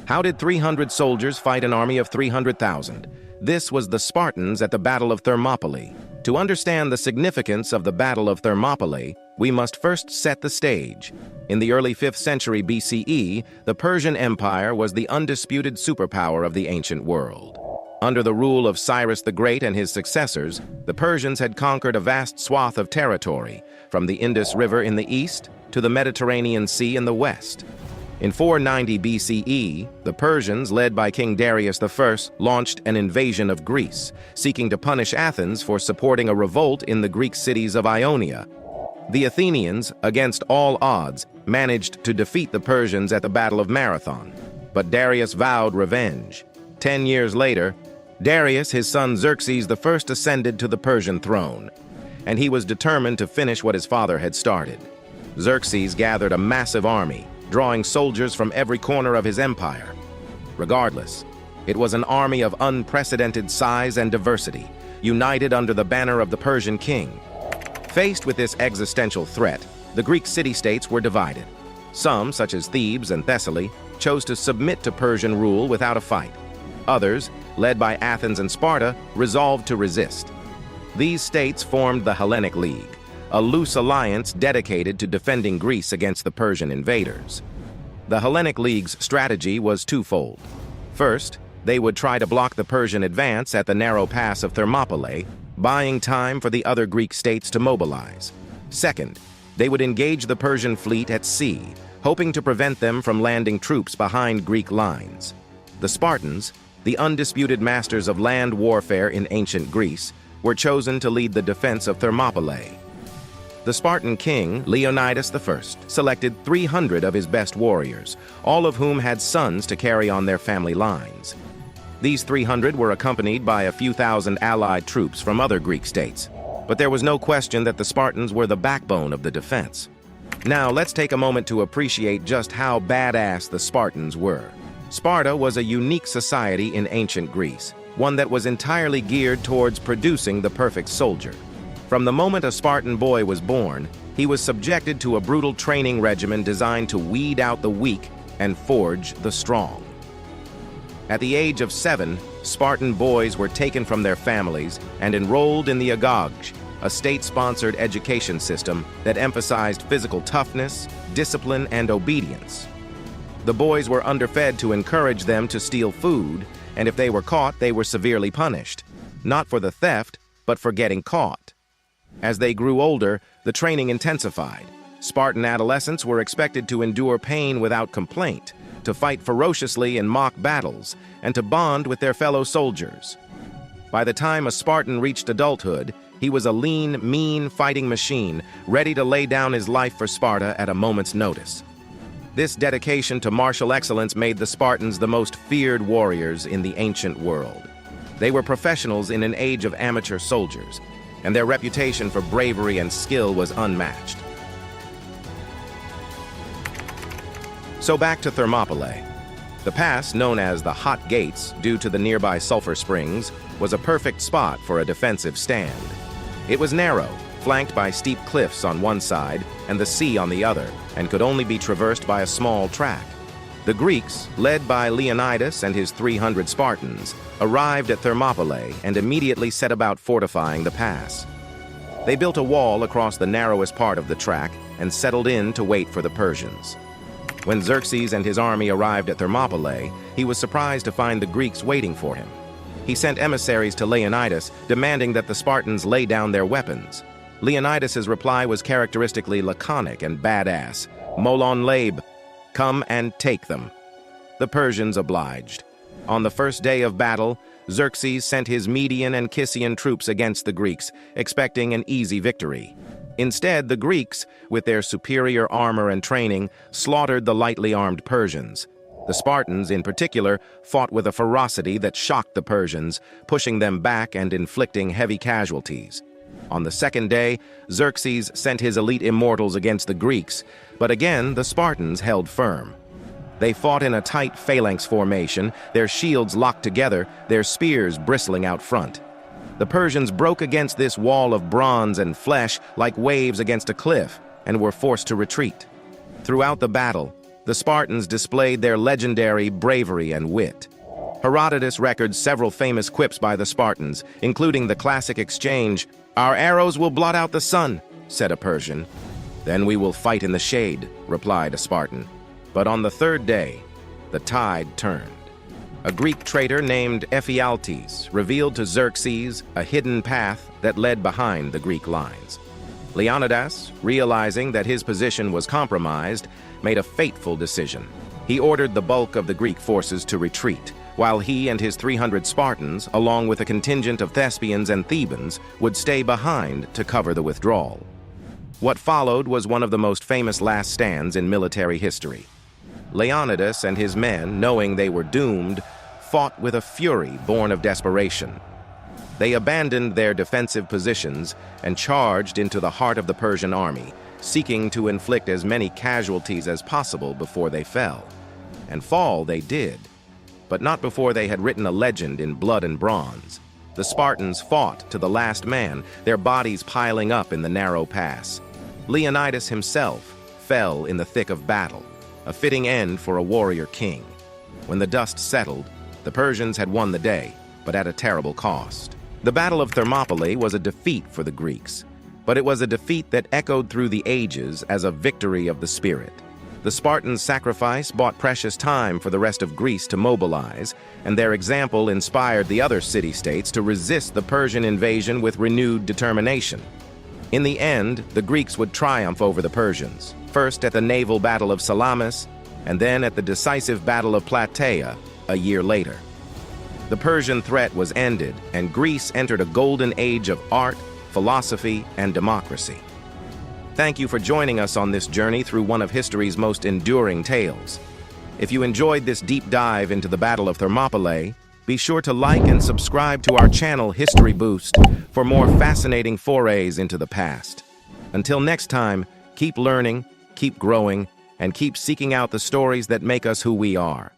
How did 300 soldiers fight an army of 300,000? This was the Spartans at the Battle of Thermopylae. To understand the significance of the Battle of Thermopylae, we must first set the stage. In the early 5th century BCE, the Persian Empire was the undisputed superpower of the ancient world. Under the rule of Cyrus the Great and his successors, the Persians had conquered a vast swath of territory, from the Indus River in the east to the Mediterranean Sea in the west. In 490 BCE, the Persians, led by King Darius I, launched an invasion of Greece, seeking to punish Athens for supporting a revolt in the Greek cities of Ionia. The Athenians, against all odds, managed to defeat the Persians at the Battle of Marathon, but Darius vowed revenge. 10 years later, Darius, his son Xerxes I, ascended to the Persian throne, and he was determined to finish what his father had started. Xerxes gathered a massive army, drawing soldiers from every corner of his empire. Regardless, it was an army of unprecedented size and diversity, united under the banner of the Persian king. Faced with this existential threat, the Greek city-states were divided. Some, such as Thebes and Thessaly, chose to submit to Persian rule without a fight. Others, led by Athens and Sparta, resolved to resist. These states formed the Hellenic League, a loose alliance dedicated to defending Greece against the Persian invaders. The Hellenic League's strategy was twofold. First, they would try to block the Persian advance at the narrow pass of Thermopylae, buying time for the other Greek states to mobilize. Second, they would engage the Persian fleet at sea, hoping to prevent them from landing troops behind Greek lines. The Spartans, the undisputed masters of land warfare in ancient Greece, were chosen to lead the defense of Thermopylae. The Spartan king, Leonidas I, selected 300 of his best warriors, all of whom had sons to carry on their family lines. These 300 were accompanied by a few thousand allied troops from other Greek states, but there was no question that the Spartans were the backbone of the defense. Now let's take a moment to appreciate just how badass the Spartans were. Sparta was a unique society in ancient Greece, one that was entirely geared towards producing the perfect soldier. From the moment a Spartan boy was born, he was subjected to a brutal training regimen designed to weed out the weak and forge the strong. At the age of 7, Spartan boys were taken from their families and enrolled in the agog, a state-sponsored education system that emphasized physical toughness, discipline, and obedience. The boys were underfed to encourage them to steal food, and if they were caught, they were severely punished, not for the theft, but for getting caught. As they grew older, the training intensified. Spartan adolescents were expected to endure pain without complaint, to fight ferociously in mock battles, and to bond with their fellow soldiers. By the time a Spartan reached adulthood, he was a lean, mean fighting machine, ready to lay down his life for Sparta at a moment's notice. This dedication to martial excellence made the Spartans the most feared warriors in the ancient world. They were professionals in an age of amateur soldiers, and their reputation for bravery and skill was unmatched. So back to Thermopylae. The pass, known as the Hot Gates due to the nearby sulfur springs, was a perfect spot for a defensive stand. It was narrow, flanked by steep cliffs on one side and the sea on the other, and could only be traversed by a small track. The Greeks, led by Leonidas and his 300 Spartans, arrived at Thermopylae and immediately set about fortifying the pass. They built a wall across the narrowest part of the track and settled in to wait for the Persians. When Xerxes and his army arrived at Thermopylae, he was surprised to find the Greeks waiting for him. He sent emissaries to Leonidas, demanding that the Spartans lay down their weapons. Leonidas's reply was characteristically laconic and badass. "Molon labe, come and take them." The Persians obliged. On the first day of battle, Xerxes sent his Median and Kissian troops against the Greeks, expecting an easy victory. Instead, the Greeks, with their superior armor and training, slaughtered the lightly armed Persians. The Spartans, in particular, fought with a ferocity that shocked the Persians, pushing them back and inflicting heavy casualties. On the second day, Xerxes sent his elite immortals against the Greeks, but again the Spartans held firm. They fought in a tight phalanx formation, their shields locked together, their spears bristling out front. The Persians broke against this wall of bronze and flesh like waves against a cliff, and were forced to retreat. Throughout the battle, the Spartans displayed their legendary bravery and wit. Herodotus records several famous quips by the Spartans, including the classic exchange, "Our arrows will blot out the sun," said a Persian. "Then we will fight in the shade," replied a Spartan. But on the third day, the tide turned. A Greek traitor named Ephialtes revealed to Xerxes a hidden path that led behind the Greek lines. Leonidas, realizing that his position was compromised, made a fateful decision. He ordered the bulk of the Greek forces to retreat, while he and his 300 Spartans, along with a contingent of Thespians and Thebans, would stay behind to cover the withdrawal. What followed was one of the most famous last stands in military history. Leonidas and his men, knowing they were doomed, fought with a fury born of desperation. They abandoned their defensive positions and charged into the heart of the Persian army, seeking to inflict as many casualties as possible before they fell. And fall they did, but not before they had written a legend in blood and bronze. The Spartans fought to the last man, their bodies piling up in the narrow pass. Leonidas himself fell in the thick of battle, a fitting end for a warrior king. When the dust settled, the Persians had won the day, but at a terrible cost. The Battle of Thermopylae was a defeat for the Greeks, but it was a defeat that echoed through the ages as a victory of the spirit. The Spartans' sacrifice bought precious time for the rest of Greece to mobilize, and their example inspired the other city-states to resist the Persian invasion with renewed determination. In the end, the Greeks would triumph over the Persians, first at the naval battle of Salamis, and then at the decisive battle of Plataea a year later. The Persian threat was ended, and Greece entered a golden age of art, philosophy, and democracy. Thank you for joining us on this journey through one of history's most enduring tales. If you enjoyed this deep dive into the Battle of Thermopylae, be sure to like and subscribe to our channel History Boost for more fascinating forays into the past. Until next time, keep learning, keep growing, and keep seeking out the stories that make us who we are.